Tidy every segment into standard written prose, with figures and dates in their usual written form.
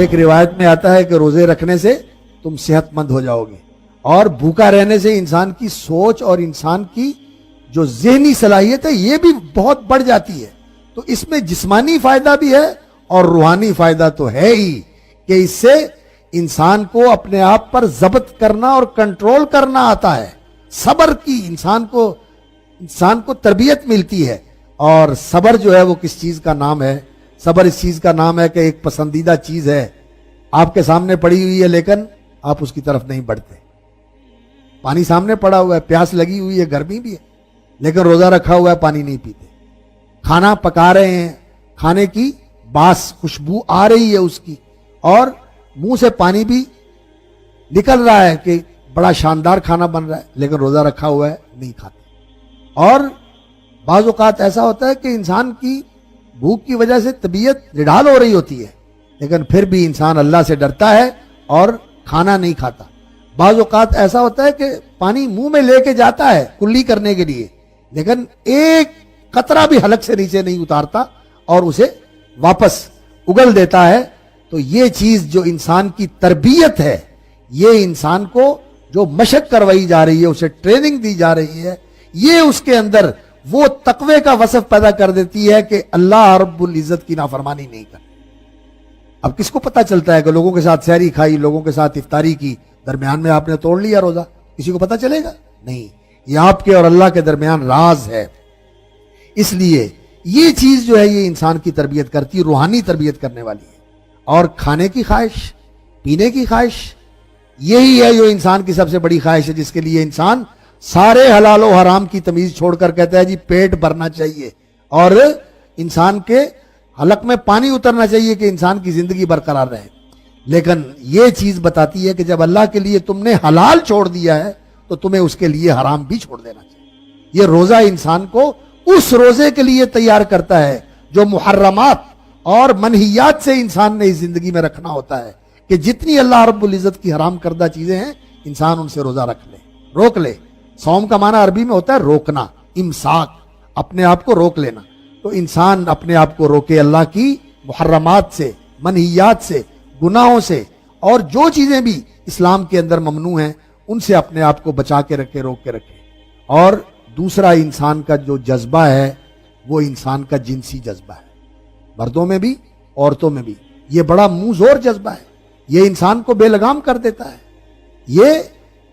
ایک روایت میں آتا ہے کہ روزے رکھنے سے تم صحت مند ہو جاؤ گے، اور بھوکا رہنے سے انسان کی سوچ اور انسان کی جو ذہنی صلاحیت ہے یہ بھی بہت بڑھ جاتی ہے۔ تو اس میں جسمانی فائدہ بھی ہے اور روحانی فائدہ تو ہے ہی کہ اس سے انسان کو اپنے آپ پر ضبط کرنا اور کنٹرول کرنا آتا ہے۔ صبر کی انسان کو تربیت ملتی ہے، اور صبر جو ہے وہ کس چیز کا نام ہے؟ صبر اس چیز کا نام ہے کہ ایک پسندیدہ چیز ہے آپ کے سامنے پڑی ہوئی ہے لیکن آپ اس کی طرف نہیں بڑھتے۔ پانی سامنے پڑا ہوا ہے، پیاس لگی ہوئی ہے، گرمی بھی ہے، لیکن روزہ رکھا ہوا ہے، پانی نہیں پیتے۔ کھانا پکا رہے ہیں، کھانے کی باس خوشبو آ رہی ہے اس کی، اور منہ سے پانی بھی نکل رہا ہے کہ بڑا شاندار کھانا بن رہا ہے، لیکن روزہ رکھا ہوا ہے، نہیں کھاتے۔ اور بعض اوقات ایسا ہوتا ہے کہ انسان کی بھوک کی وجہ سے طبیعت نڈھال ہو رہی ہوتی ہے، لیکن پھر بھی انسان اللہ سے ڈرتا ہے اور کھانا نہیں کھاتا۔ بعض اوقات ایسا ہوتا ہے کہ پانی منہ میں لے کے جاتا ہے کلی کرنے کے لیے، لیکن ایک قطرہ بھی حلق سے نیچے نہیں اتارتا اور اسے واپس اگل دیتا ہے۔ تو یہ چیز جو انسان کی تربیت ہے، یہ انسان کو جو مشق کروائی جا رہی ہے، اسے ٹریننگ دی جا رہی ہے، یہ اس کے اندر وہ تقوی کا وصف پیدا کر دیتی ہے کہ اللہ رب العزت کی نافرمانی نہیں کرتا۔ اب کس کو پتا چلتا ہے کہ لوگوں کے ساتھ سحری کھائی، لوگوں کے ساتھ افطاری کی، درمیان میں آپ نے توڑ لیا روزہ؟ کسی کو پتا چلے گا؟ نہیں، یہ آپ کے اور اللہ کے درمیان راز ہے۔ اس لیے یہ چیز جو ہے یہ انسان کی تربیت کرتی، روحانی تربیت کرنے والی ہے۔ اور کھانے کی خواہش، پینے کی خواہش، یہی ہے جو انسان کی سب سے بڑی خواہش ہے، جس کے لیے انسان سارے حلال و حرام کی تمیز چھوڑ کر کہتا ہے جی پیٹ بھرنا چاہیے، اور انسان کے حلق میں پانی اترنا چاہیے کہ انسان کی زندگی برقرار رہے۔ لیکن یہ چیز بتاتی ہے کہ جب اللہ کے لیے تم نے حلال چھوڑ دیا ہے تو تمہیں اس کے لیے حرام بھی چھوڑ دینا چاہیے۔ یہ روزہ انسان کو اس روزے کے لیے تیار کرتا ہے جو محرمات اور منہیات سے انسان نے اس زندگی میں رکھنا ہوتا ہے، کہ جتنی اللہ رب العزت کی حرام کردہ چیزیں ہیں انسان ان سے روزہ رکھ لے، روک لے۔ صوم کا معنی عربی میں ہوتا ہے روکنا، امساک، اپنے آپ کو روک لینا۔ تو انسان اپنے آپ کو روکے اللہ کی محرمات سے، منہیات سے، گناہوں سے، اور جو چیزیں بھی اسلام کے اندر ممنوع ہیں ان سے اپنے آپ کو بچا کے رکھے، روک کے رکھے۔ اور دوسرا انسان کا جو جذبہ ہے وہ انسان کا جنسی جذبہ ہے، مردوں میں بھی عورتوں میں بھی۔ یہ بڑا منہ زور جذبہ ہے، یہ انسان کو بے لگام کر دیتا ہے، یہ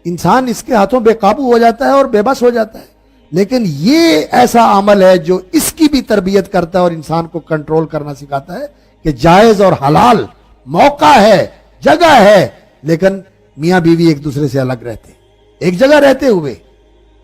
انسان اس کے ہاتھوں بے قابو ہو جاتا ہے اور بے بس ہو جاتا ہے۔ لیکن یہ ایسا عمل ہے جو اس کی بھی تربیت کرتا ہے اور انسان کو کنٹرول کرنا سکھاتا ہے کہ جائز اور حلال موقع ہے، جگہ ہے، لیکن میاں بیوی ایک دوسرے سے الگ رہتے ہیں، ایک جگہ رہتے ہوئے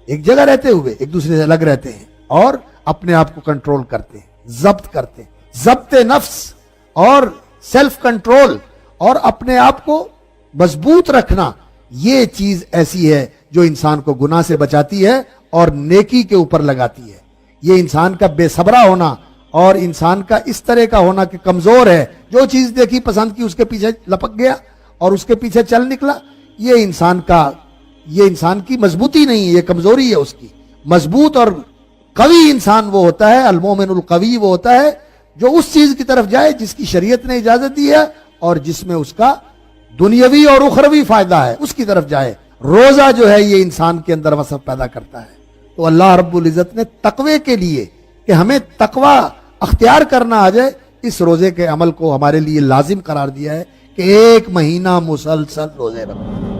ایک دوسرے سے الگ رہتے ہیں، اور اپنے آپ کو کنٹرول کرتے ہیں، ضبط کرتے ہیں۔ ضبط نفس اور سیلف کنٹرول اور اپنے آپ کو مضبوط رکھنا، یہ چیز ایسی ہے جو انسان کو گناہ سے بچاتی ہے اور نیکی کے اوپر لگاتی ہے۔ یہ انسان کا بے صبرہ ہونا اور انسان کا اس طرح کا ہونا کہ کمزور ہے، جو چیز دیکھی پسند کی اس کے پیچھے لپک گیا اور اس کے پیچھے چل نکلا، یہ انسان کی مضبوطی نہیں ہے، یہ کمزوری ہے اس کی۔ مضبوط اور قوی انسان وہ ہوتا ہے، المومن القوی وہ ہوتا ہے جو اس چیز کی طرف جائے جس کی شریعت نے اجازت دی ہے اور جس میں اس کا دنیاوی اور اخروی فائدہ ہے، اس کی طرف جائے۔ روزہ جو ہے یہ انسان کے اندر وصف پیدا کرتا ہے۔ تو اللہ رب العزت نے تقوی کے لیے کہ ہمیں تقوی اختیار کرنا آ جائے، اس روزے کے عمل کو ہمارے لیے لازم قرار دیا ہے کہ 1 مہینہ مسلسل روزے رکھو۔